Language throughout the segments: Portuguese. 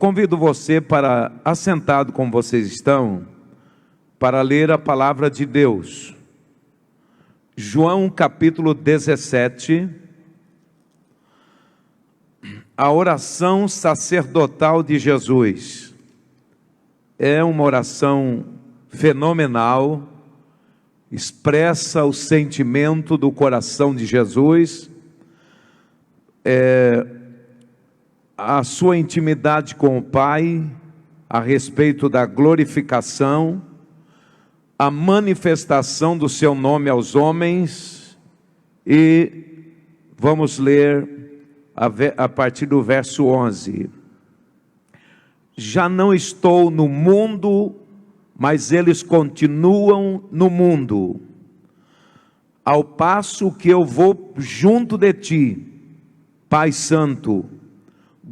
Convido você para, assentado como vocês estão, para ler a palavra de Deus. João capítulo 17, a oração sacerdotal de Jesus. É uma oração fenomenal, expressa o sentimento do coração de Jesus, a sua intimidade com o Pai, a respeito da glorificação, a manifestação do seu nome aos homens, e vamos ler a partir do verso 11. Já não estou no mundo, mas eles continuam no mundo, ao passo que eu vou junto de ti, Pai Santo.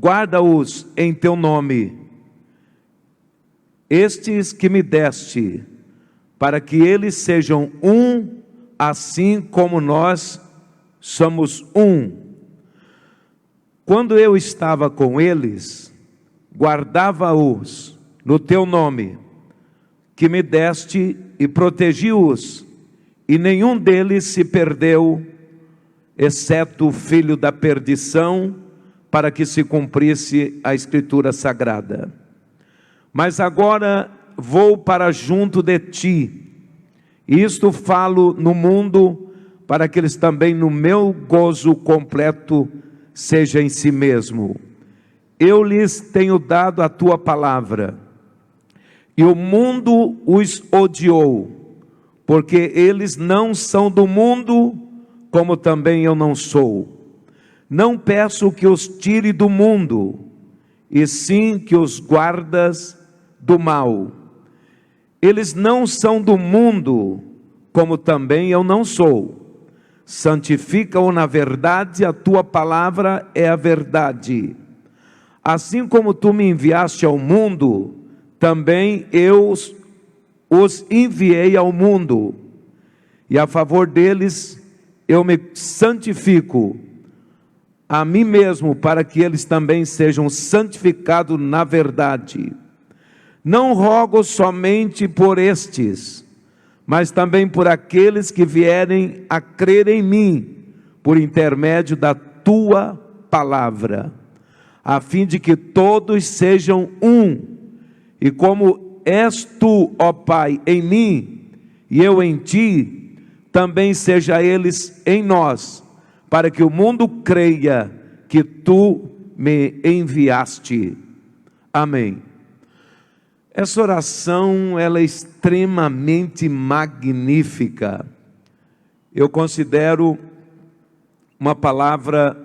Guarda-os em teu nome, estes que me deste, para que eles sejam um, assim como nós somos um. Quando eu estava com eles, guardava-os no teu nome, que me deste, e protegi-os, e nenhum deles se perdeu, exceto o filho da perdição, para que se cumprisse a Escritura Sagrada. Mas agora vou para junto de ti, e isto falo no mundo, para que eles também no meu gozo completo seja em si mesmo. Eu lhes tenho dado a tua palavra, e o mundo os odiou, porque eles não são do mundo, como também eu não sou. Não peço que os tire do mundo, e sim que os guardas do mal. Eles não são do mundo, como também eu não sou. Santifica-o na verdade, a tua palavra é a verdade. Assim como tu me enviaste ao mundo, também eu os enviei ao mundo, e a favor deles eu me santifico a mim mesmo, para que eles também sejam santificados na verdade. Não rogo somente por estes, mas também por aqueles que vierem a crer em mim, por intermédio da tua palavra, a fim de que todos sejam um, e como és tu, ó Pai, em mim, e eu em ti, também seja eles em nós, para que o mundo creia que tu me enviaste. Amém. Essa oração, ela é extremamente magnífica. Eu considero uma palavra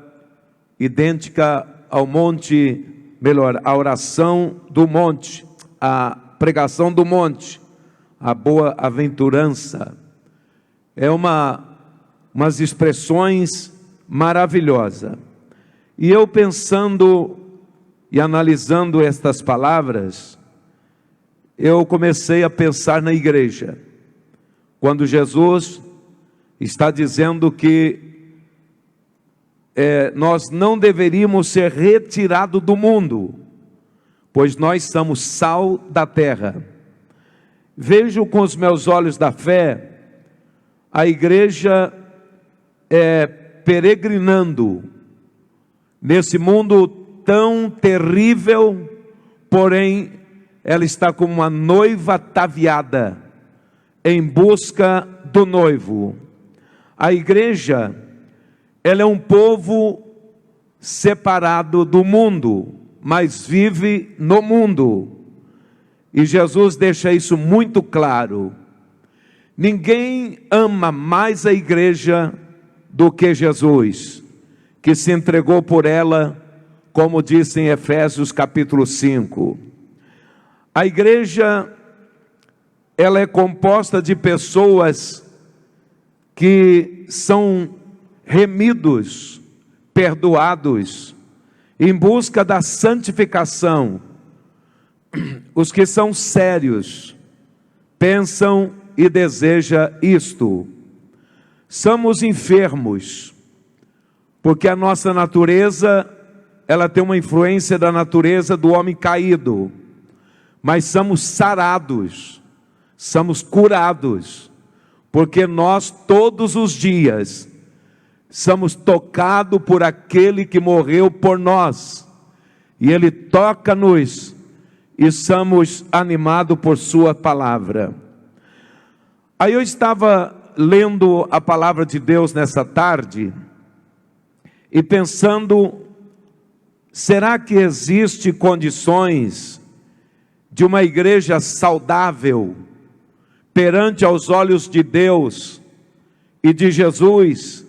idêntica ao monte, melhor, a oração do monte, a pregação do monte, a boa-aventurança. É umas expressões maravilhosas. E eu pensando e analisando estas palavras, eu comecei a pensar na igreja. Quando Jesus está dizendo que nós não deveríamos ser retirados do mundo, pois nós somos sal da terra. Vejo com os meus olhos da fé a igreja peregrinando nesse mundo tão terrível, porém ela está como uma noiva ataviada em busca do noivo. A igreja, ela é um povo separado do mundo, mas vive no mundo, e Jesus deixa isso muito claro. Ninguém ama mais a igreja do que Jesus, que se entregou por ela, como diz em Efésios capítulo 5. A igreja, ela é composta de pessoas que são remidos, perdoados, em busca da santificação. Os que são sérios, pensam e desejam isto. Somos enfermos, porque a nossa natureza ela tem uma influência da natureza do homem caído, mas somos sarados, somos curados, porque nós todos os dias somos tocados por aquele que morreu por nós, e Ele toca-nos, e somos animados por Sua palavra. Aí eu estava lendo a palavra de Deus nessa tarde, e pensando, será que existe condições de uma igreja saudável, perante aos olhos de Deus e de Jesus,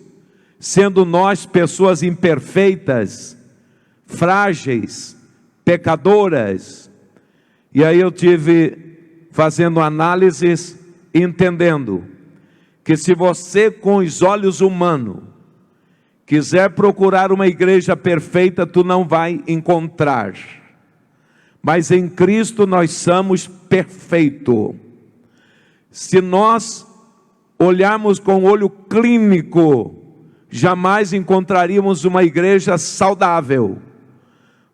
sendo nós pessoas imperfeitas, frágeis, pecadoras? E aí eu tive fazendo análises, entendendo que se você com os olhos humanos quiser procurar uma igreja perfeita, tu não vai encontrar. Mas em Cristo nós somos perfeitos. Se nós olharmos com o olho clínico, jamais encontraríamos uma igreja saudável.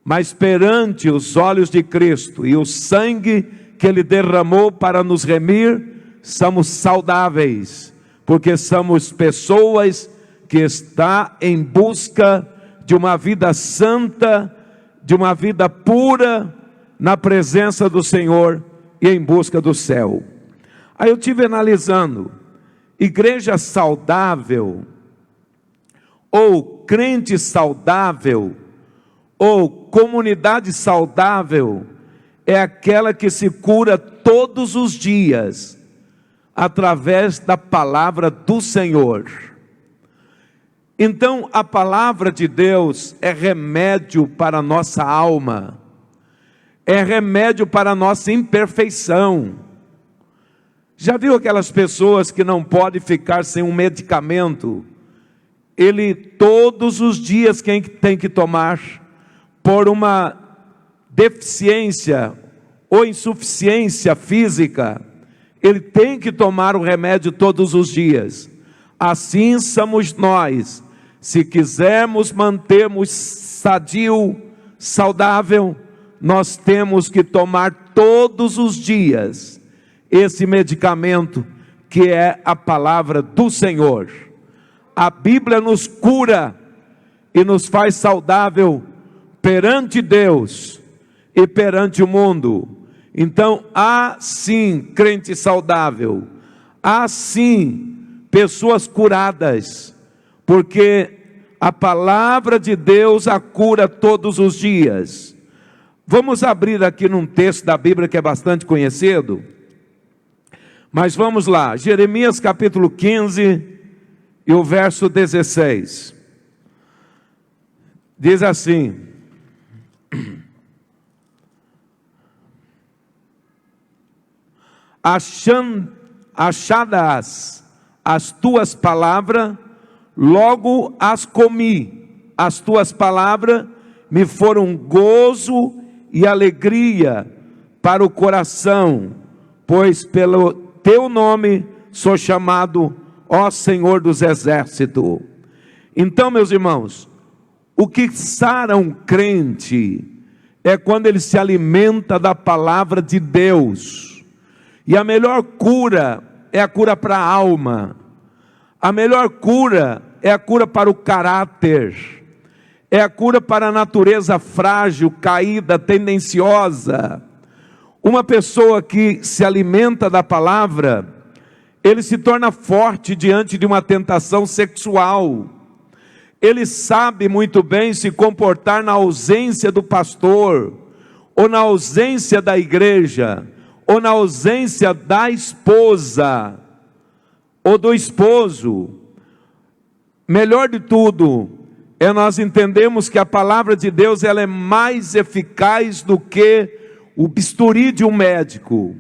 Mas perante os olhos de Cristo e o sangue que Ele derramou para nos remir, somos saudáveis, porque somos pessoas que estão em busca de uma vida santa, de uma vida pura, na presença do Senhor e em busca do céu. Aí eu estive analisando, igreja saudável, ou crente saudável, ou comunidade saudável, é aquela que se cura todos os dias, através da palavra do Senhor. Então a palavra de Deus é remédio para a nossa alma, é remédio para a nossa imperfeição. Já viu aquelas pessoas que não podem ficar sem um medicamento? Ele todos os dias quem tem que tomar, por uma deficiência ou insuficiência física, ele tem que tomar o remédio todos os dias. Assim somos nós, se quisermos mantermos sadio, saudável, nós temos que tomar todos os dias esse medicamento que é a palavra do Senhor. A Bíblia nos cura e nos faz saudável perante Deus e perante o mundo. Então há sim crente saudável, há sim pessoas curadas, porque a palavra de Deus a cura todos os dias. Vamos abrir aqui num texto da Bíblia que é bastante conhecido, mas vamos lá, Jeremias capítulo 15 e o verso 16, diz assim: achadas as tuas palavras, logo as comi, as tuas palavras me foram gozo e alegria para o coração, pois pelo teu nome sou chamado, ó Senhor dos exércitos. Então, meus irmãos, o que sara um crente é quando ele se alimenta da palavra de Deus. E a melhor cura é a cura para a alma. A melhor cura é a cura para o caráter. É a cura para a natureza frágil, caída, tendenciosa. Uma pessoa que se alimenta da palavra, ele se torna forte diante de uma tentação sexual. Ele sabe muito bem se comportar na ausência do pastor, ou na ausência da igreja, ou na ausência da esposa, ou do esposo. Melhor de tudo, é nós entendemos que a palavra de Deus ela é mais eficaz do que o bisturi de um médico,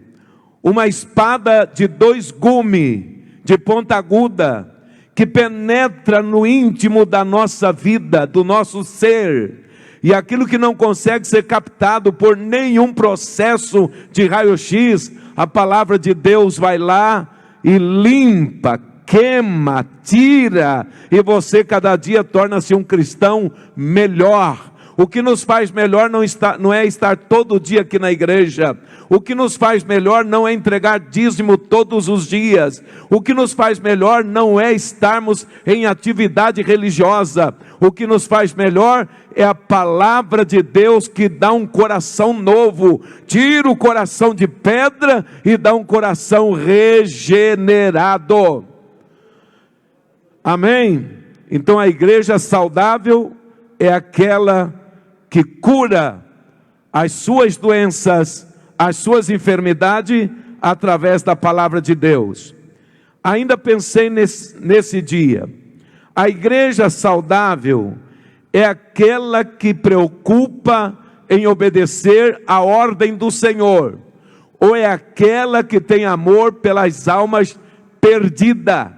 uma espada de 2 gumes, de ponta aguda, que penetra no íntimo da nossa vida, do nosso ser, e aquilo que não consegue ser captado por nenhum processo de raio-x, a palavra de Deus vai lá e limpa, queima, tira, e você cada dia torna-se um cristão melhor. O que nos faz melhor não é estar todo dia aqui na igreja. O que nos faz melhor não é entregar dízimo todos os dias. O que nos faz melhor não é estarmos em atividade religiosa. O que nos faz melhor é a palavra de Deus, que dá um coração novo, tira o coração de pedra e dá um coração regenerado. Amém? Então a igreja saudável é aquela que cura as suas doenças, as suas enfermidades, através da palavra de Deus. Ainda pensei nesse dia, a igreja saudável é aquela que preocupa em obedecer a ordem do Senhor, ou é aquela que tem amor pelas almas perdidas.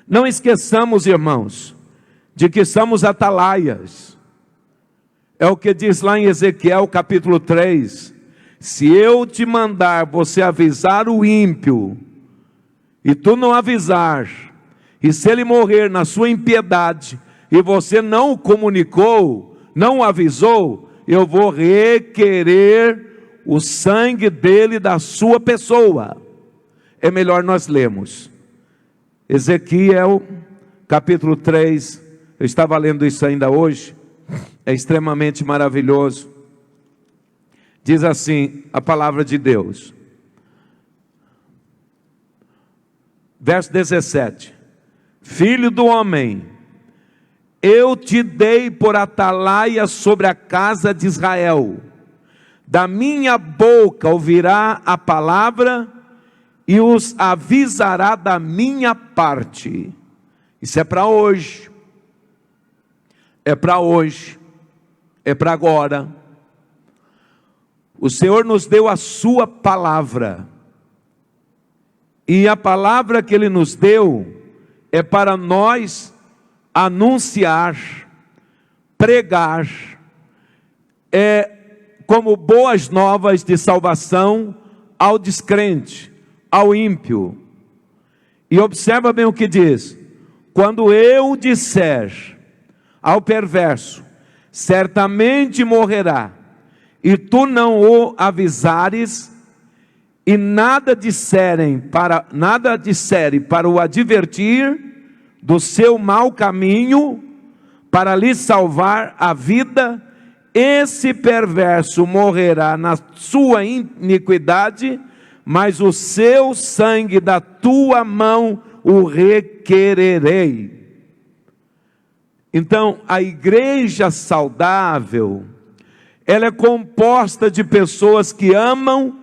Não esqueçamos, irmãos, de que somos atalaias. É o que diz lá em Ezequiel capítulo 3. Se eu te mandar você avisar o ímpio, e tu não avisar, e se ele morrer na sua impiedade, e você não o comunicou, não o avisou, eu vou requerer o sangue dele da sua pessoa. É melhor nós lermos Ezequiel capítulo 3, eu estava lendo isso ainda hoje, é extremamente maravilhoso. Diz assim a palavra de Deus, verso 17: Filho do homem, eu te dei por atalaia sobre a casa de Israel, da minha boca ouvirá a palavra e os avisará da minha parte. Isso é para hoje, é para hoje, é para agora. O Senhor nos deu a sua palavra, e a palavra que Ele nos deu é para nós anunciar, pregar, como boas novas de salvação ao descrente, ao ímpio. E observa bem o que diz: quando eu disser ao perverso, certamente morrerá, e tu não o avisares, e nada disserem para o advertir do seu mau caminho, para lhe salvar a vida, esse perverso morrerá na sua iniquidade, mas o seu sangue da tua mão o requererei. Então, a igreja saudável, ela é composta de pessoas que amam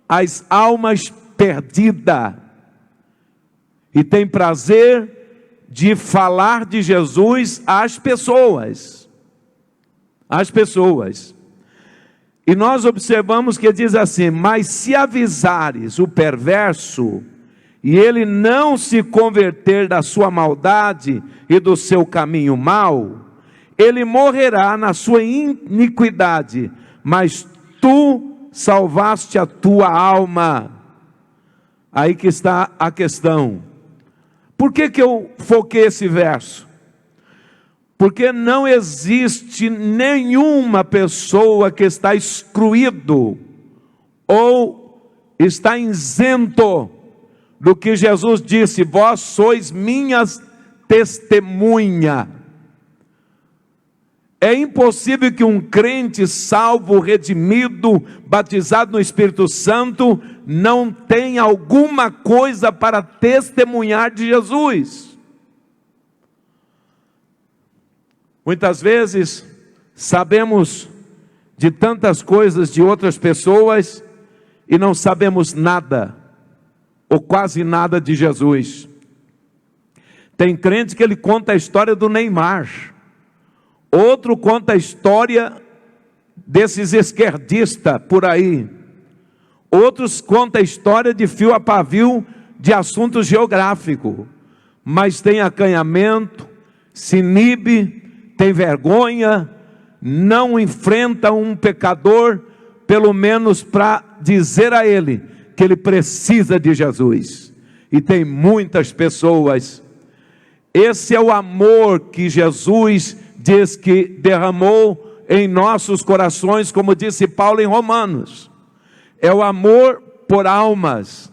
as almas perdidas, e tem prazer de falar de Jesus às pessoas. E nós observamos que diz assim: mas se avisares o perverso, e ele não se converter da sua maldade e do seu caminho mau, ele morrerá na sua iniquidade, mas tu salvaste a tua alma. Aí que está a questão. Por que eu foquei esse verso? Porque não existe nenhuma pessoa que está excluído ou está isento do que Jesus disse: vós sois minhas testemunhas. É impossível que um crente salvo, redimido, batizado no Espírito Santo, não tenha alguma coisa para testemunhar de Jesus. Muitas vezes sabemos de tantas coisas de outras pessoas e não sabemos nada, ou quase nada, de Jesus. Tem crente que ele conta a história do Neymar, outro conta a história desses esquerdistas por aí, outros contam a história de fio a pavio de assuntos geográficos, mas tem acanhamento, se inibe, tem vergonha, não enfrenta um pecador, pelo menos para dizer a ele que ele precisa de Jesus. E tem muitas pessoas. Esse é o amor que Jesus diz que derramou em nossos corações, como disse Paulo em Romanos. É o amor por almas,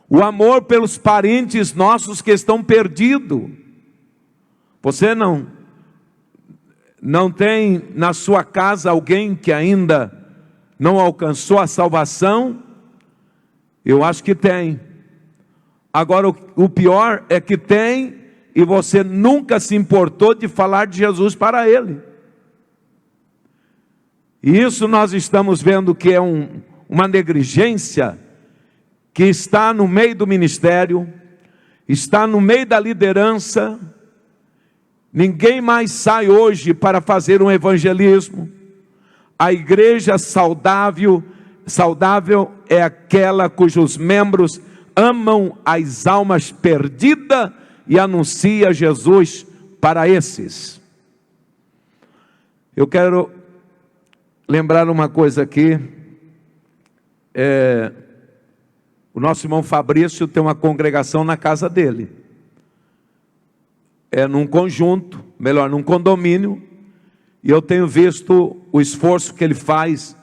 o amor pelos parentes nossos que estão perdidos. Você não tem na sua casa alguém que ainda não alcançou a salvação? Eu acho que tem. Agora o pior é que tem e você nunca se importou de falar de Jesus para ele. E isso nós estamos vendo que é uma negligência que está no meio do ministério, está no meio da liderança. Ninguém mais sai hoje para fazer um evangelismo. A igreja saudável é aquela cujos membros amam as almas perdidas e anuncia Jesus para esses. Eu quero lembrar uma coisa aqui. O nosso irmão Fabrício tem uma congregação na casa dele. Num conjunto, melhor, num condomínio. E eu tenho visto o esforço que ele faz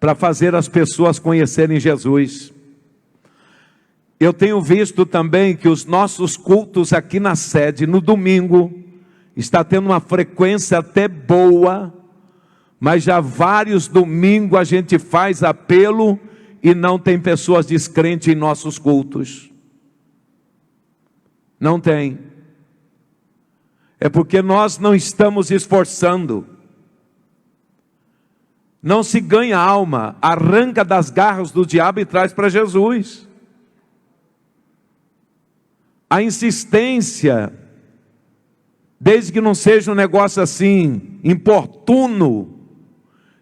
para fazer as pessoas conhecerem Jesus. Eu tenho visto também que os nossos cultos aqui na sede, no domingo, está tendo uma frequência até boa, mas já vários domingos a gente faz apelo e não tem pessoas descrentes em nossos cultos. Não tem. É porque nós não estamos esforçando. Não se ganha alma, arranca das garras do diabo e traz para Jesus. A insistência, desde que não seja um negócio assim, importuno,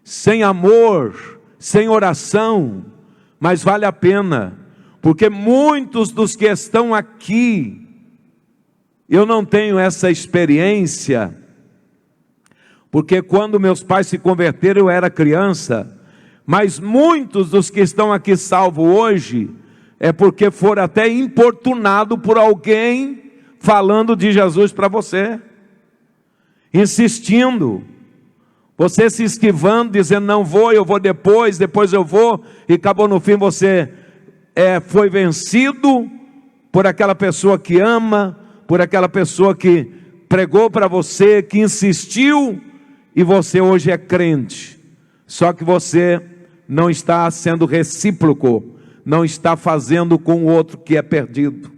sem amor, sem oração, mas vale a pena, porque muitos dos que estão aqui, eu não tenho essa experiência, porque quando meus pais se converteram eu era criança, mas muitos dos que estão aqui salvos hoje, é porque foram até importunados por alguém falando de Jesus para você, insistindo, você se esquivando, dizendo não vou, eu vou depois eu vou, e acabou no fim você foi vencido por aquela pessoa que ama, por aquela pessoa que pregou para você, que insistiu, e você hoje é crente, só que você não está sendo recíproco, não está fazendo com o outro que é perdido.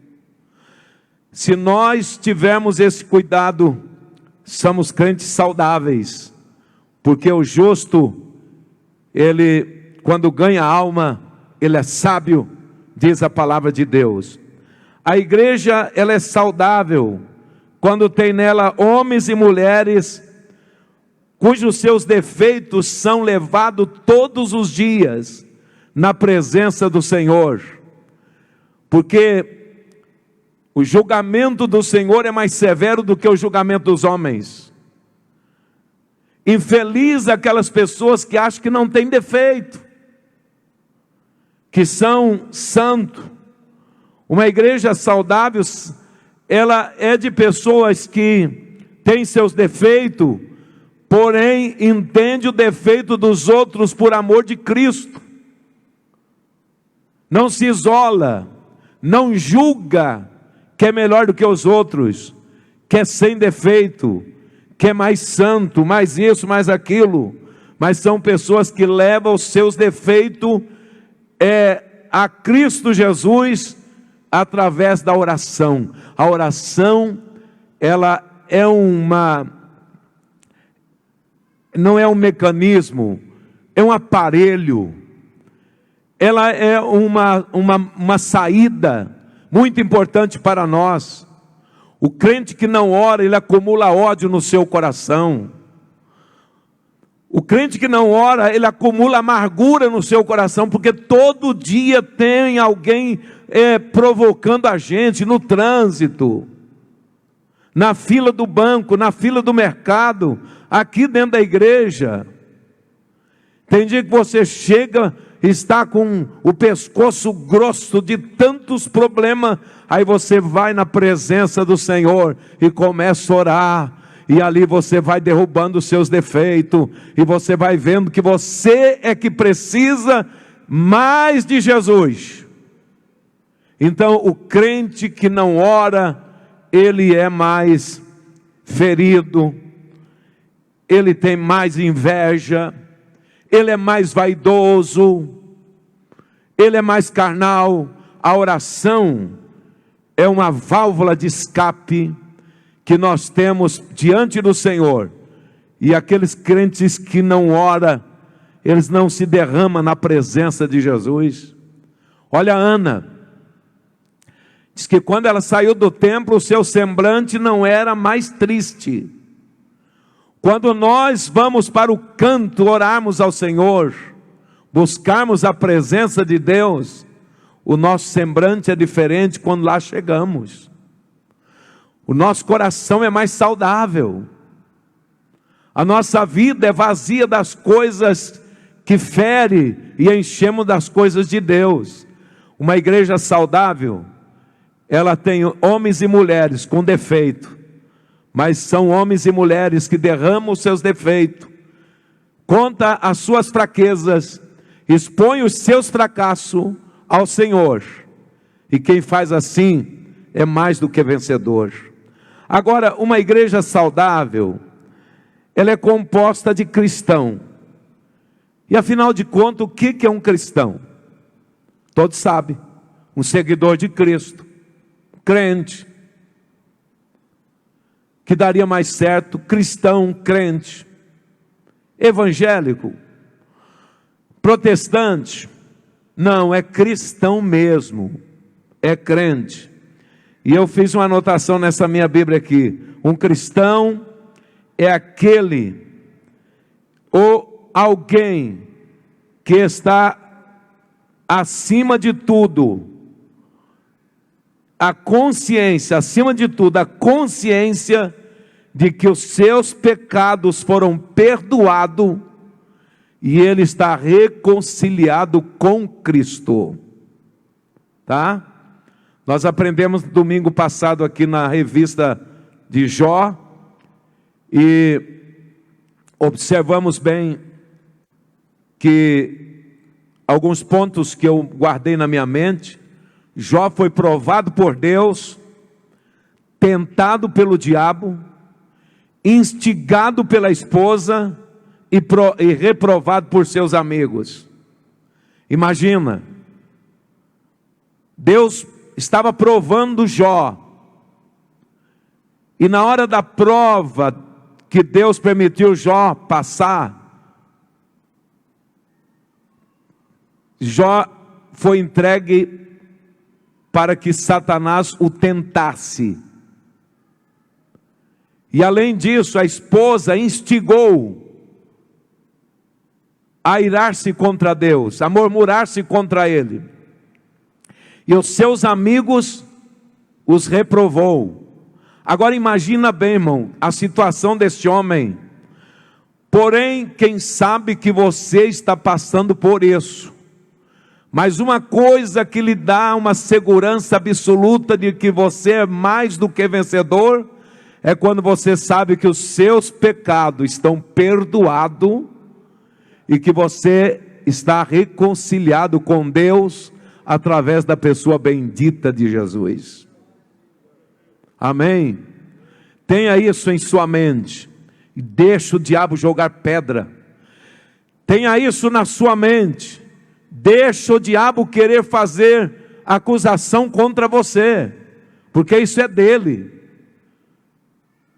Se nós tivermos esse cuidado, somos crentes saudáveis, porque o justo, ele quando ganha alma, ele é sábio, diz a palavra de Deus. A igreja, ela é saudável, quando tem nela homens e mulheres, cujos seus defeitos são levados todos os dias, na presença do Senhor, porque o julgamento do Senhor é mais severo do que o julgamento dos homens. Infeliz aquelas pessoas que acham que não tem defeito, que são santos. Uma igreja saudável, ela é de pessoas que têm seus defeitos, porém entende o defeito dos outros por amor de Cristo. Não se isola, não julga que é melhor do que os outros, que é sem defeito, que é mais santo, mais isso, mais aquilo, mas são pessoas que levam os seus defeitos a Cristo Jesus através da oração. A oração, ela é não é um mecanismo, é um aparelho. Ela é uma saída muito importante para nós. O crente que não ora, ele acumula ódio no seu coração. O crente que não ora, ele acumula amargura no seu coração, porque todo dia tem alguém provocando a gente no trânsito, na fila do banco, na fila do mercado, aqui dentro da igreja. Tem dia que você chega, está com o pescoço grosso de tantos problemas, aí você vai na presença do Senhor e começa a orar, E ali você vai derrubando os seus defeitos, e você vai vendo que você é que precisa mais de Jesus. Então o crente que não ora, ele é mais ferido, ele tem mais inveja, ele é mais vaidoso, ele é mais carnal. A oração é uma válvula de escape que nós temos diante do Senhor. E aqueles crentes que não oram, eles não se derramam na presença de Jesus. Olha a Ana, diz que quando ela saiu do templo, o seu semblante não era mais triste. Quando nós vamos para o canto, orarmos ao Senhor, buscarmos a presença de Deus, o nosso semblante é diferente quando lá chegamos. O nosso coração é mais saudável. A nossa vida é vazia das coisas que fere e enchemos das coisas de Deus. Uma igreja saudável, ela tem homens e mulheres com defeito, mas são homens e mulheres que derramam os seus defeitos, conta as suas fraquezas, expõe os seus fracassos ao Senhor. E quem faz assim é mais do que vencedor. Agora, uma igreja saudável, ela é composta de cristão. E afinal de contas, o que é um cristão? Todos sabem, um seguidor de Cristo, crente. Que daria mais certo, cristão, crente, evangélico, protestante. Não, é cristão mesmo, é crente. E eu fiz uma anotação nessa minha Bíblia aqui. Um cristão é aquele ou alguém que está acima de tudo, a consciência, acima de tudo, a consciência de que os seus pecados foram perdoados e ele está reconciliado com Cristo. Tá? Nós aprendemos domingo passado aqui na revista de Jó e observamos bem que alguns pontos que eu guardei na minha mente. Jó foi provado por Deus, tentado pelo diabo, instigado pela esposa e reprovado por seus amigos. Imagina, Deus estava provando Jó, e na hora da prova que Deus permitiu Jó passar, Jó foi entregue para que Satanás o tentasse. E além disso, a esposa instigou a irar-se contra Deus, a murmurar-se contra Ele. E os seus amigos os reprovou. Agora imagina bem, irmão, a situação desse homem. Porém, quem sabe que você está passando por isso. Mas uma coisa que lhe dá uma segurança absoluta de que você é mais do que vencedor, é quando você sabe que os seus pecados estão perdoados e que você está reconciliado com Deus através da pessoa bendita de Jesus. Amém? Tenha isso em sua mente e deixa o diabo jogar pedra. Tenha isso na sua mente. Deixa o diabo querer fazer acusação contra você, porque isso é dele.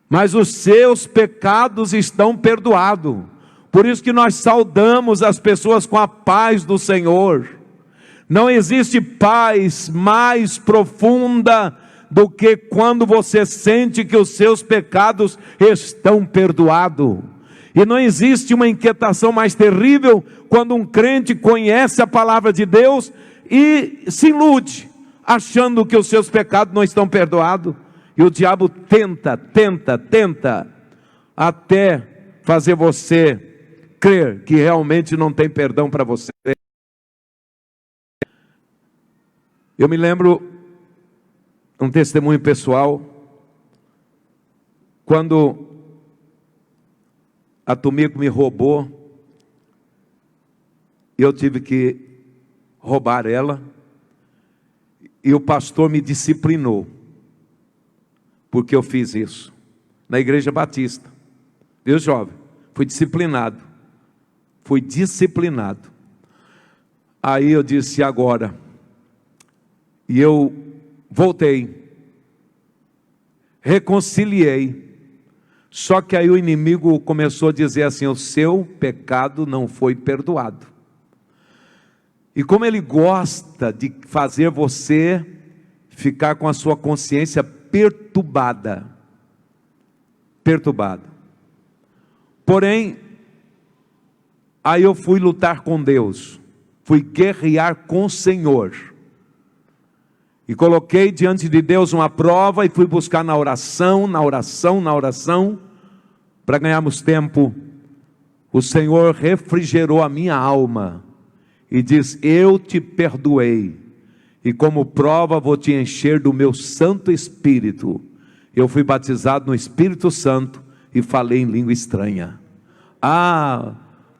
Mas os seus pecados estão perdoados. Por isso que nós saudamos as pessoas com a paz do Senhor. Não existe paz mais profunda do que quando você sente que os seus pecados estão perdoados. E não existe uma inquietação mais terrível quando um crente conhece a palavra de Deus e se ilude, achando que os seus pecados não estão perdoados. E o diabo tenta, até fazer você crer que realmente não tem perdão para você. Eu me lembro um testemunho pessoal, quando a Tomiko me roubou, eu tive que roubar ela, e o pastor me disciplinou, porque eu fiz isso, na Igreja Batista, viu, jovem? Fui disciplinado, aí eu disse, e agora? E eu voltei, reconciliei, só que aí o inimigo começou a dizer assim, o seu pecado não foi perdoado. E como ele gosta de fazer você ficar com a sua consciência perturbada. Porém, aí eu fui lutar com Deus, fui guerrear com o Senhor. E coloquei diante de Deus uma prova e fui buscar na oração, para ganharmos tempo. O Senhor refrigerou a minha alma e diz, eu te perdoei, e como prova vou te encher do meu Santo Espírito. Eu fui batizado no Espírito Santo e falei em língua estranha.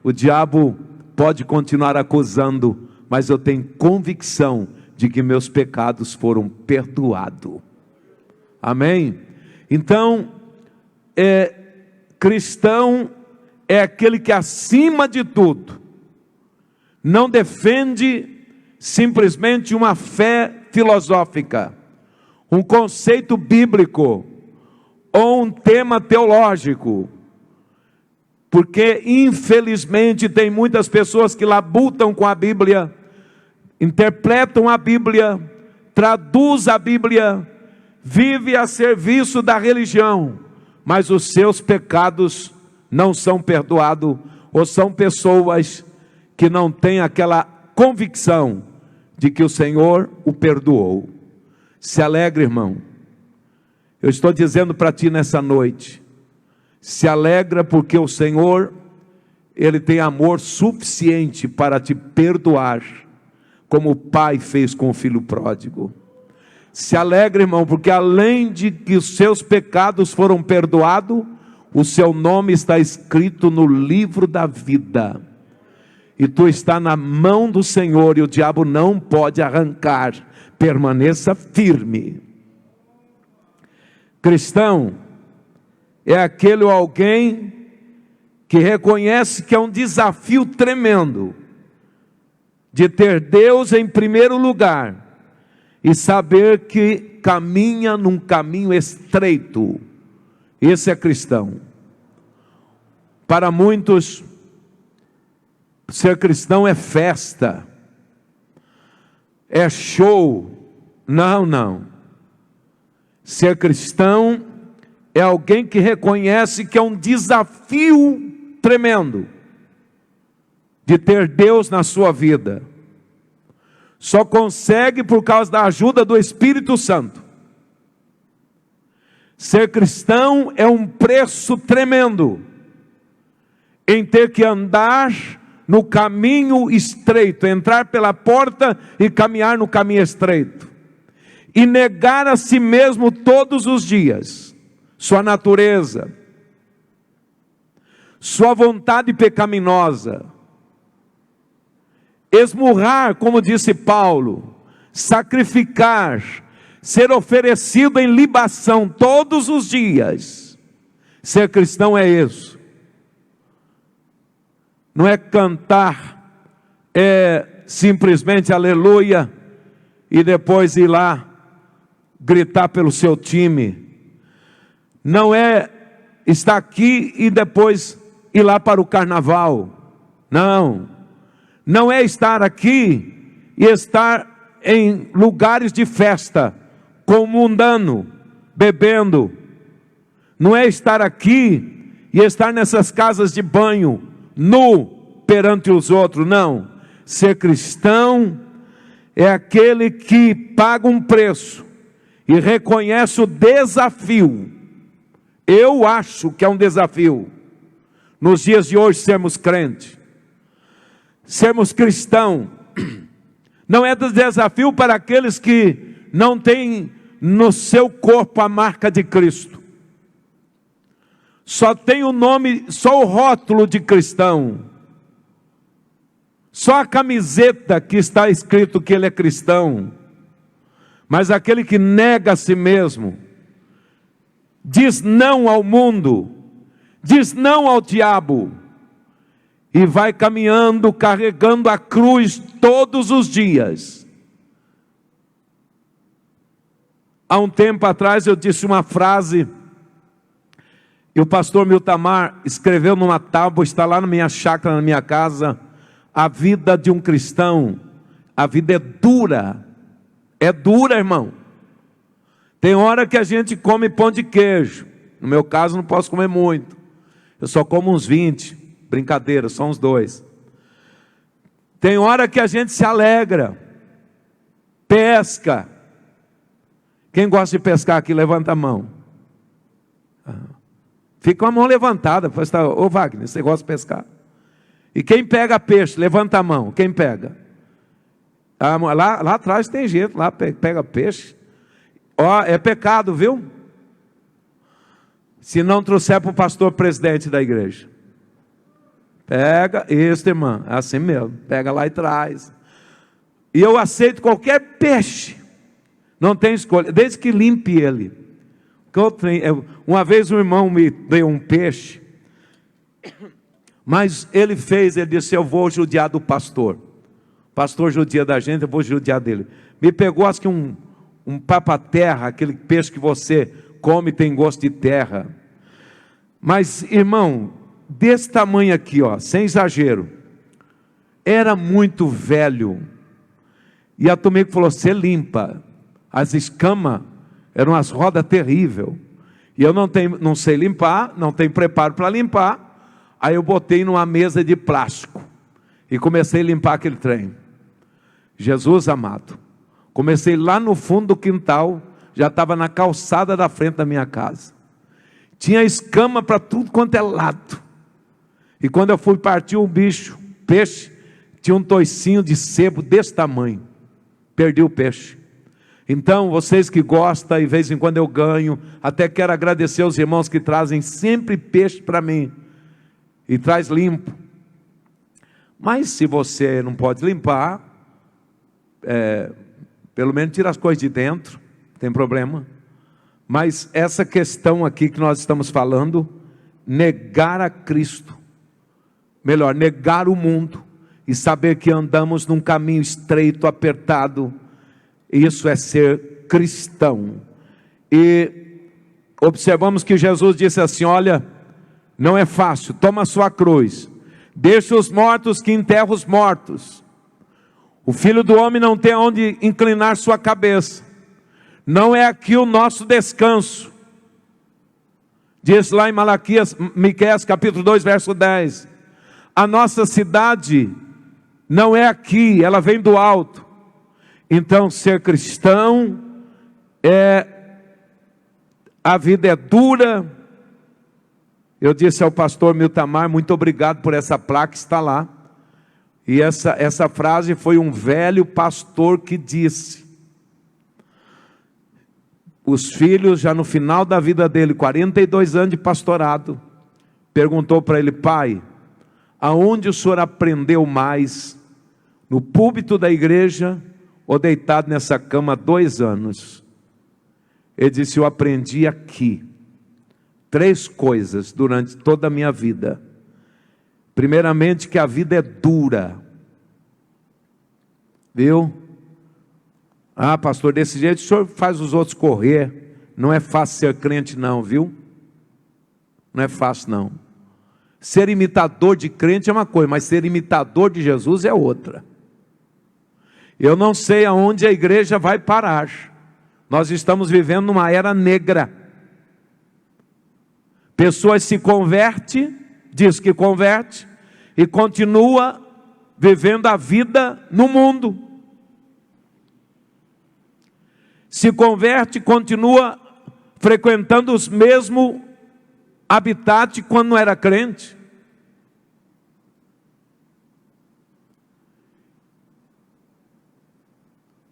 O diabo pode continuar acusando, mas eu tenho convicção de que meus pecados foram perdoados. Amém? Então, cristão é aquele que acima de tudo, não defende simplesmente uma fé filosófica, um conceito bíblico, ou um tema teológico, porque infelizmente tem muitas pessoas que labutam com a Bíblia, interpretam a Bíblia, traduz a Bíblia, vive a serviço da religião, mas os seus pecados não são perdoados, ou são pessoas que não têm aquela convicção de que o Senhor o perdoou. Se alegre, irmão. Eu estou dizendo para ti nessa noite, se alegra porque o Senhor, Ele tem amor suficiente para te perdoar, como o pai fez com o filho pródigo. Se alegre, irmão, porque além de que os seus pecados foram perdoados, o seu nome está escrito no livro da vida, e tu está na mão do Senhor, e o diabo não pode arrancar. Permaneça firme. Cristão é aquele ou alguém que reconhece que é um desafio tremendo de ter Deus em primeiro lugar e saber que caminha num caminho estreito. Esse é cristão. Para muitos, ser cristão é festa, é show. Não. Ser cristão é alguém que reconhece que é um desafio tremendo de ter Deus na sua vida. Só consegue por causa da ajuda do Espírito Santo. Ser cristão é um preço tremendo em ter que andar no caminho estreito, entrar pela porta e caminhar no caminho estreito, e negar a si mesmo todos os dias, sua natureza, sua vontade pecaminosa, esmurrar, como disse Paulo, sacrificar, ser oferecido em libação todos os dias. Ser cristão é isso. Não é cantar, simplesmente aleluia, e depois ir lá gritar pelo seu time. Não é estar aqui e depois ir lá para o carnaval. Não é estar aqui e estar em lugares de festa, com o mundano, bebendo. Não é estar aqui e estar nessas casas de banho, nu perante os outros. Não. Ser cristão é aquele que paga um preço e reconhece o desafio. Eu acho que é um desafio nos dias de hoje sermos crentes, sermos cristão. Não é desafio para aqueles que não têm no seu corpo a marca de Cristo. só tem o nome, só o rótulo de cristão, só a camiseta que está escrito que ele é cristão. Mas aquele que nega a si mesmo, diz não ao mundo, diz não ao diabo, e vai caminhando, carregando a cruz todos os dias. Há um tempo atrás eu disse uma frase, e o pastor Miltamar escreveu numa tábua, está lá na minha chácara, na minha casa: a vida de um cristão, a vida é dura. É dura, irmão. Tem hora que a gente come pão de queijo. No meu caso, não posso comer muito. Eu só como uns 20. Brincadeira, só uns 2. Tem hora que a gente se alegra. Pesca. Quem gosta de pescar aqui, levanta a mão. Fica com a mão levantada. Ô Wagner, você gosta de pescar? E quem pega peixe, levanta a mão. Quem pega? Lá atrás tem gente, lá pega peixe. Ó, é pecado, viu? Se não trouxer para o pastor presidente da igreja. Pega, isso, irmã, é assim mesmo. Pega lá e traz. E eu aceito qualquer peixe. Não tem escolha, desde que limpe ele. Uma vez um irmão me deu um peixe, mas ele disse: eu vou judiar do pastor. O pastor judia da gente, eu vou judiar dele. Me pegou, acho que um papa-terra, aquele peixe que você come tem gosto de terra. Mas, irmão, desse tamanho aqui, ó, sem exagero, era muito velho. E a Tomico falou: você limpa. As escamas eram umas rodas terríveis. E eu não sei limpar, não tenho preparo para limpar. Aí eu botei numa mesa de plástico e comecei a limpar aquele trem. Jesus amado, comecei lá no fundo do quintal, já estava na calçada da frente da minha casa. Tinha escama para tudo quanto é lado. E quando eu fui partir um peixe, tinha um toicinho de sebo desse tamanho. Perdi o peixe. Então, vocês que gostam, e de vez em quando eu ganho, até quero agradecer aos irmãos que trazem sempre peixe para mim. E traz limpo. Mas se você não pode limpar, pelo menos tira as coisas de dentro, não tem problema. Mas essa questão aqui que nós estamos falando, negar a Cristo, melhor, negar o mundo, e saber que andamos num caminho estreito, apertado, isso é ser cristão. E observamos que Jesus disse assim: olha, não é fácil, toma a sua cruz, deixa os mortos que enterram os mortos. O Filho do Homem não tem aonde inclinar sua cabeça. Não é aqui o nosso descanso. Diz lá em Miqueias capítulo 2, verso 10. A nossa cidade não é aqui, ela vem do alto. Então ser cristão a vida é dura. Eu disse ao pastor Miltamar: muito obrigado por essa placa, está lá. E essa frase foi um velho pastor que disse. Os filhos, já no final da vida dele, 42 anos de pastorado, perguntou para ele: pai, aonde o senhor aprendeu mais? No púlpito da igreja ou deitado nessa cama há 2 anos? Ele disse: eu aprendi aqui 3 coisas durante toda a minha vida. Primeiramente, que a vida é dura. Viu? Ah, pastor, desse jeito o senhor faz os outros correr. Não é fácil ser crente não, viu? Não é fácil não. Ser imitador de crente é uma coisa, mas ser imitador de Jesus é outra. Eu não sei aonde a igreja vai parar. Nós estamos vivendo numa era negra. Pessoas se convertem, diz que converte, e continua vivendo a vida no mundo. Se converte, continua frequentando os mesmos habitats quando não era crente.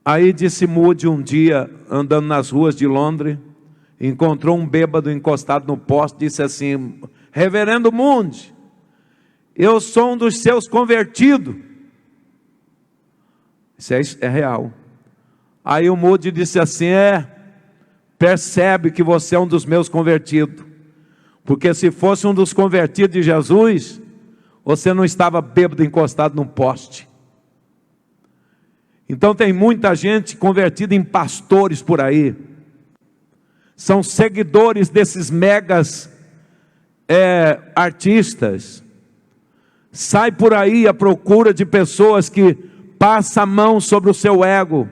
Aí disse Moody um dia, andando nas ruas de Londres, encontrou um bêbado encostado no poste, disse assim: reverendo Mundi, eu sou um dos seus convertidos. Isso é real. Aí o Mundi disse assim: percebe que você é um dos meus convertidos, porque se fosse um dos convertidos de Jesus, você não estava bêbado encostado num poste. Então tem muita gente convertida em pastores por aí, são seguidores desses megas artistas, sai por aí à procura de pessoas que passam a mão sobre o seu ego.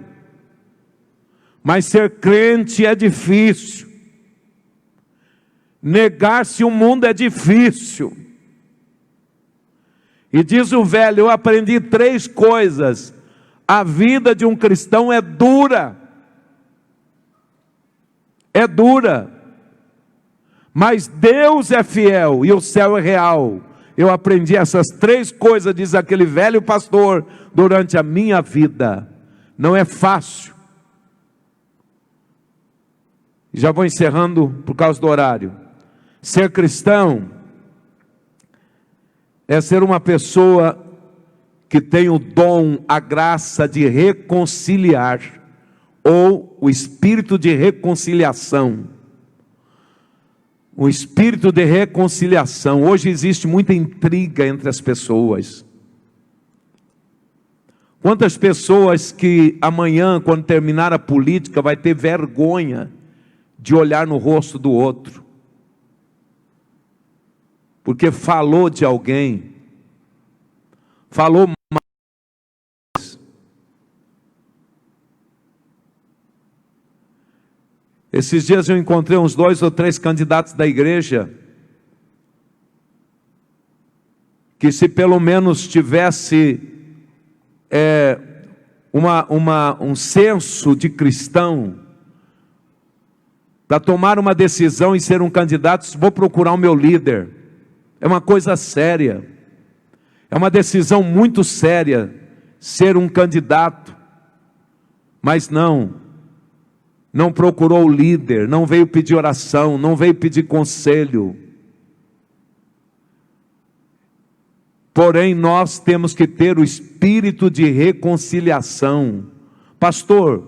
Mas ser crente é difícil, negar-se o mundo é difícil. E diz o velho: eu aprendi 3 coisas. A vida de um cristão é dura. É dura. Mas Deus é fiel e o céu é real. Eu aprendi essas 3 coisas, diz aquele velho pastor, durante a minha vida. Não é fácil. Já vou encerrando por causa do horário. Ser cristão é ser uma pessoa que tem o dom, a graça de reconciliar, ou o espírito de reconciliação. O espírito de reconciliação. Hoje existe muita intriga entre as pessoas. Quantas pessoas que amanhã, quando terminar a política, vai ter vergonha de olhar no rosto do outro, porque falou de alguém, falou mais. Esses dias eu encontrei uns 2 ou 3 candidatos da igreja, que se pelo menos tivesse um senso de cristão, para tomar uma decisão e ser um candidato, vou procurar o meu líder. É uma coisa séria. É uma decisão muito séria ser um candidato. Mas não procurou o líder, não veio pedir oração, não veio pedir conselho. Porém, nós temos que ter o espírito de reconciliação. Pastor,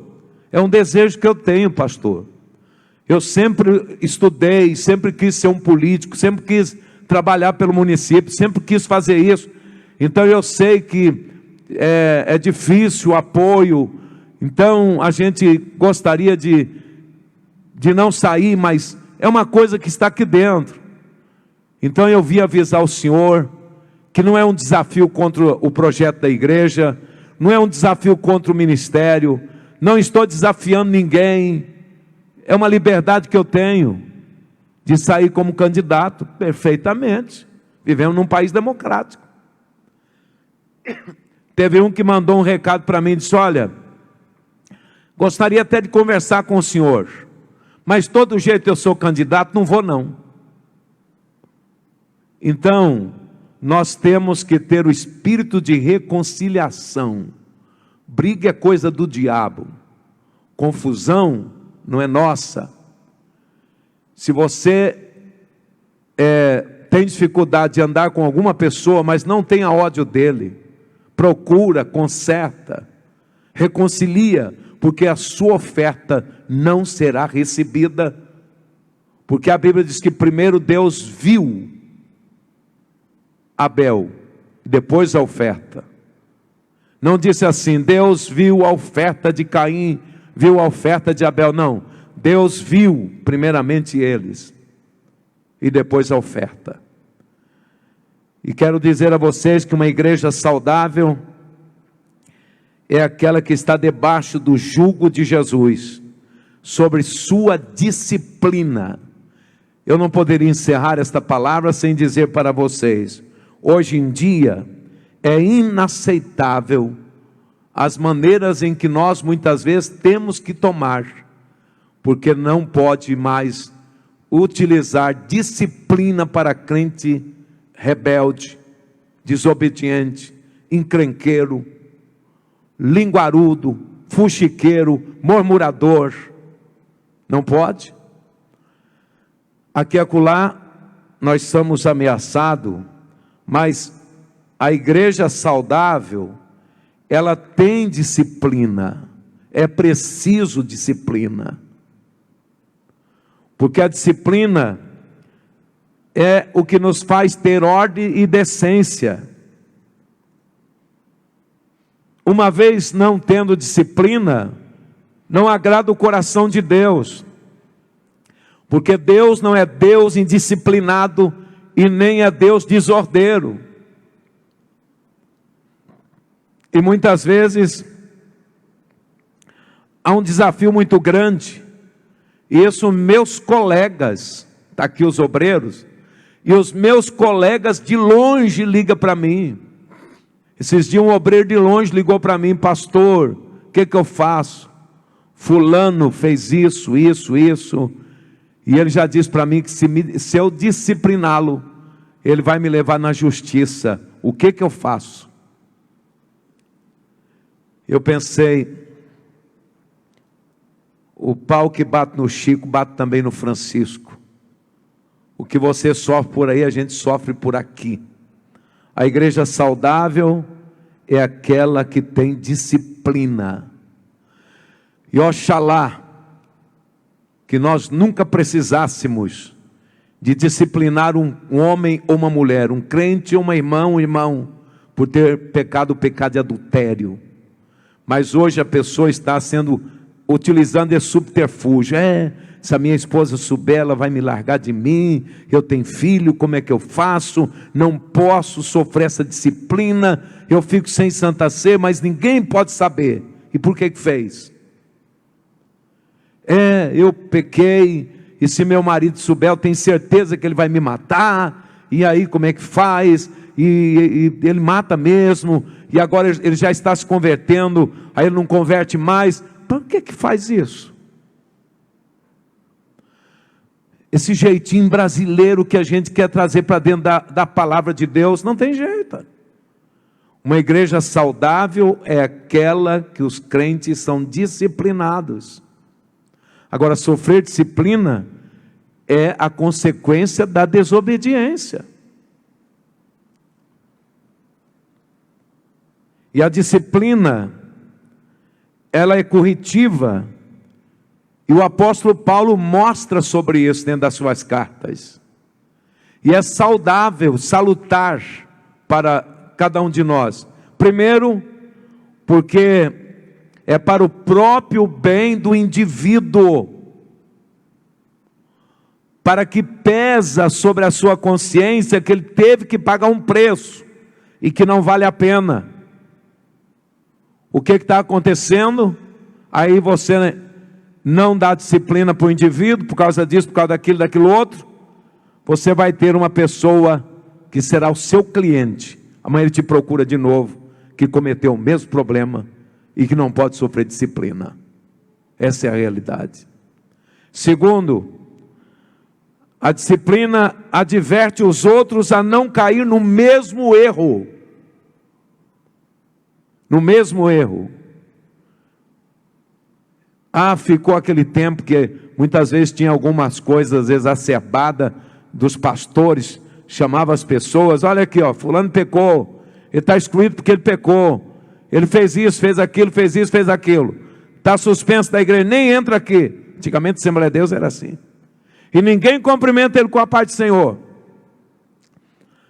é um desejo que eu tenho, pastor. Eu sempre estudei, sempre quis ser um político, sempre quis trabalhar pelo município, sempre quis fazer isso. Então eu sei que é difícil o apoio. Então a gente gostaria de não sair, mas é uma coisa que está aqui dentro. Então eu vim avisar o senhor que não é um desafio contra o projeto da igreja, não é um desafio contra o ministério, não estou desafiando ninguém. É uma liberdade que eu tenho de sair como candidato, perfeitamente. Vivemos num país democrático. Teve um que mandou um recado para mim e disse: olha, gostaria até de conversar com o senhor, mas todo jeito eu sou candidato, não vou não. Então, nós temos que ter o espírito de reconciliação. Briga é coisa do diabo, confusão não é nossa. Se você tem dificuldade de andar com alguma pessoa, mas não tenha ódio dele, procura, conserta, reconcilia, porque a sua oferta não será recebida, porque a Bíblia diz que primeiro Deus viu Abel, depois a oferta. Não disse assim: Deus viu a oferta de Caim, viu a oferta de Abel. Não, Deus viu primeiramente eles e depois a oferta. E quero dizer a vocês que uma igreja saudável é aquela que está debaixo do jugo de Jesus, sobre sua disciplina. Eu não poderia encerrar esta palavra sem dizer para vocês: hoje em dia é inaceitável as maneiras em que nós muitas vezes temos que tomar, porque não pode mais utilizar disciplina para crente rebelde, desobediente, encrenqueiro, linguarudo, fuxiqueiro, murmurador. Não pode. aqui e acolá nós somos ameaçados, mas a igreja saudável, ela tem disciplina, é preciso disciplina, porque a disciplina é o que nos faz ter ordem e decência. Uma vez não tendo disciplina, não agrada o coração de Deus, porque Deus não é Deus indisciplinado e nem é Deus desordeiro. E muitas vezes há um desafio muito grande, e isso meus colegas, está aqui os obreiros, e os meus colegas de longe ligam para mim. Esses dias um obreiro de longe ligou para mim: pastor, o que eu faço? Fulano fez isso. E ele já disse para mim que se eu discipliná-lo, ele vai me levar na justiça. O que eu faço? Eu pensei, o pau que bate no Chico, bate também no Francisco. O que você sofre por aí, a gente sofre por aqui. A igreja saudável é aquela que tem disciplina. E oxalá que nós nunca precisássemos de disciplinar um homem ou uma mulher, um crente ou uma irmã, um irmão, por ter pecado o pecado de adultério. Mas hoje a pessoa está utilizando esse subterfúgio. Se a minha esposa souber, ela vai me largar de mim, eu tenho filho, como é que eu faço? Não posso sofrer essa disciplina, eu fico sem Santa Ceia, mas ninguém pode saber. E por que fez? Eu pequei, e se meu marido souber, eu tenho certeza que ele vai me matar, e aí como é que faz? E ele mata mesmo, e agora ele já está se convertendo, aí ele não converte mais. Por que faz isso? Esse jeitinho brasileiro que a gente quer trazer para dentro da palavra de Deus, não tem jeito. Uma igreja saudável é aquela que os crentes são disciplinados. Agora, sofrer disciplina é a consequência da desobediência. E a disciplina, ela é corretiva. E o apóstolo Paulo mostra sobre isso dentro das suas cartas. E é saudável, salutar para cada um de nós. Primeiro, porque é para o próprio bem do indivíduo, para que pesa sobre a sua consciência que ele teve que pagar um preço e que não vale a pena. O que está acontecendo? Aí você não dá disciplina para o indivíduo, por causa disso, por causa daquilo outro, você vai ter uma pessoa que será o seu cliente. Amanhã ele te procura de novo, que cometeu o mesmo problema e que não pode sofrer disciplina. Essa é a realidade. Segundo, a disciplina adverte os outros a não cair no mesmo erro. No mesmo erro. Ficou aquele tempo que muitas vezes tinha algumas coisas exacerbadas dos pastores, chamava as pessoas: olha aqui, fulano pecou, ele está excluído porque ele pecou, ele fez isso, fez aquilo, fez isso, fez aquilo, está suspenso da igreja, nem entra aqui. Antigamente a Assembleia de Deus era assim, e ninguém cumprimenta ele com a paz do Senhor.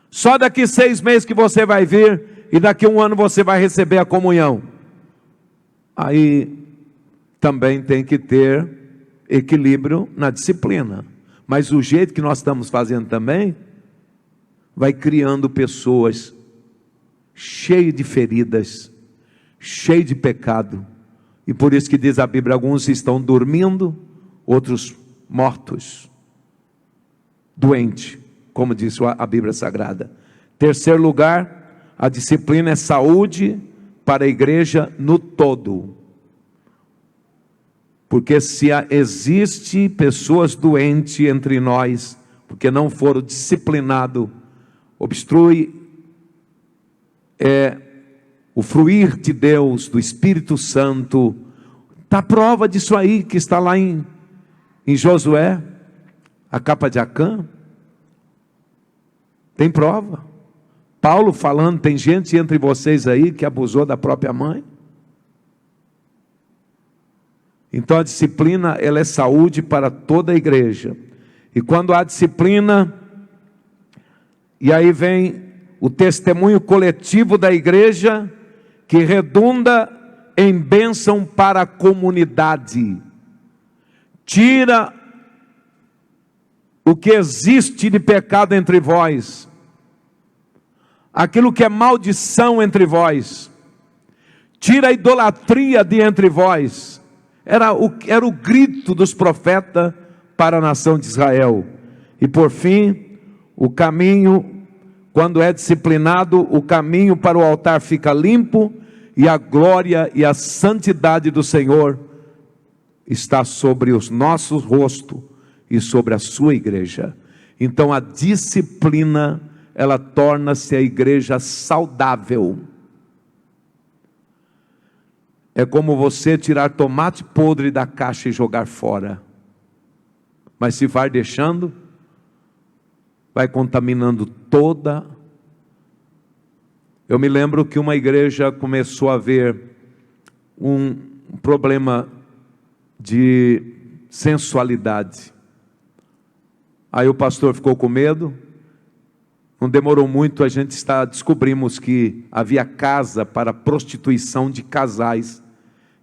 Só daqui 6 meses que você vai vir, e daqui 1 ano você vai receber a comunhão. Aí também tem que ter equilíbrio na disciplina. Mas o jeito que nós estamos fazendo também, vai criando pessoas cheias de feridas, cheias de pecado. E por isso que diz a Bíblia, alguns estão dormindo, outros mortos, doentes, como diz a Bíblia Sagrada. Terceiro lugar, a disciplina é saúde para a igreja no todo. Porque se existe pessoas doentes entre nós, porque não foram disciplinados, obstrui o fluir de Deus, do Espírito Santo. Está a prova disso aí, que está lá em Josué. A capa de Acã? Tem prova. Paulo falando, tem gente entre vocês aí que abusou da própria mãe. Então a disciplina, ela é saúde para toda a igreja. E quando há disciplina, e aí vem o testemunho coletivo da igreja, que redunda em bênção para a comunidade. Tira o que existe de pecado entre vós, aquilo que é maldição entre vós, tira a idolatria de entre vós. Era o grito dos profetas para a nação de Israel. E por fim, o caminho, quando é disciplinado, o caminho para o altar fica limpo, e a glória e a santidade do Senhor está sobre os nossos rostos e sobre a sua igreja. Então a disciplina, ela torna-se a igreja saudável. É como você tirar tomate podre da caixa e jogar fora. Mas se vai deixando, vai contaminando toda. Eu me lembro que uma igreja começou a ver um problema de sensualidade. Aí o pastor ficou com medo. Não demorou muito, descobrimos que havia casa para prostituição de casais.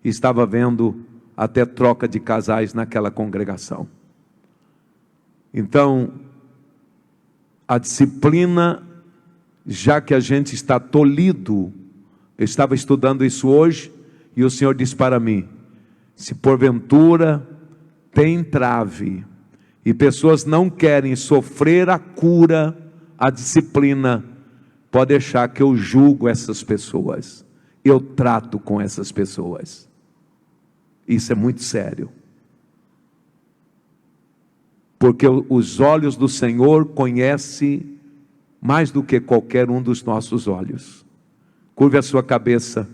E estava havendo até troca de casais naquela congregação. Então, a disciplina, já que a gente está tolhido, eu estava estudando isso hoje, e o Senhor disse para mim, se porventura tem trave, e pessoas não querem sofrer a cura, a disciplina, pode deixar que eu julgo essas pessoas, eu trato com essas pessoas. Isso é muito sério. Porque os olhos do Senhor conhecem mais do que qualquer um dos nossos olhos. Curve a sua cabeça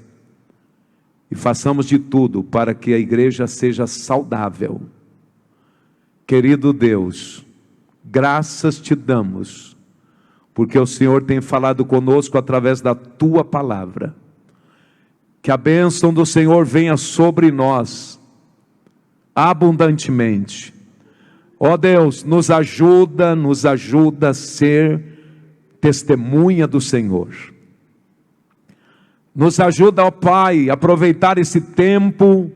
e façamos de tudo para que a igreja seja saudável. Querido Deus, graças te damos, porque o Senhor tem falado conosco através da tua palavra. Que a bênção do Senhor venha sobre nós, abundantemente. Ó Deus, nos ajuda a ser testemunha do Senhor. Nos ajuda, ó Pai, a aproveitar esse tempo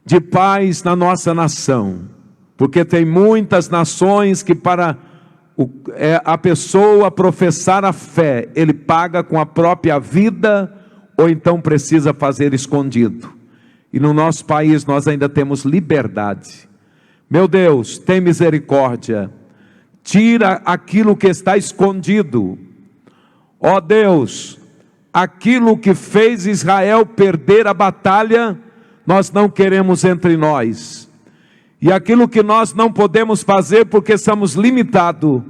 de paz na nossa nação. Porque tem muitas nações que para a pessoa professar a fé, ele paga com a própria vida, ou então precisa fazer escondido. E no nosso país nós ainda temos liberdade. Meu Deus, tem misericórdia. Tira aquilo que está escondido. Ó Deus, aquilo que fez Israel perder a batalha, nós não queremos entre nós. E aquilo que nós não podemos fazer porque somos limitados,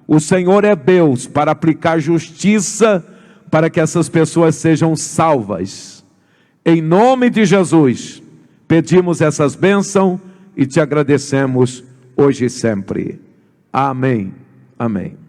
o Senhor é Deus para aplicar justiça, para que essas pessoas sejam salvas. Em nome de Jesus, pedimos essas bênçãos e te agradecemos hoje e sempre. Amém. Amém.